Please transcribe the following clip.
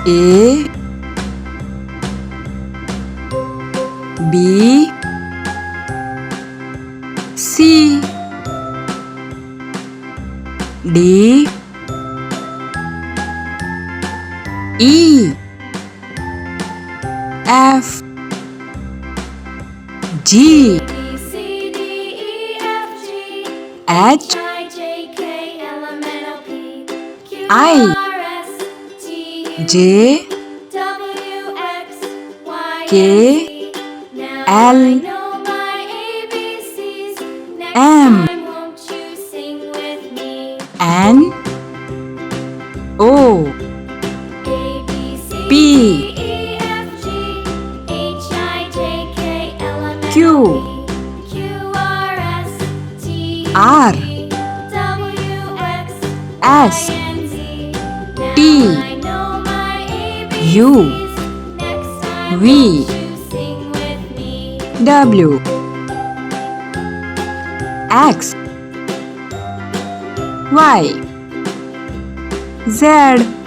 A B C D E F G H I J K L M N O P Q R S T U V W X Y Z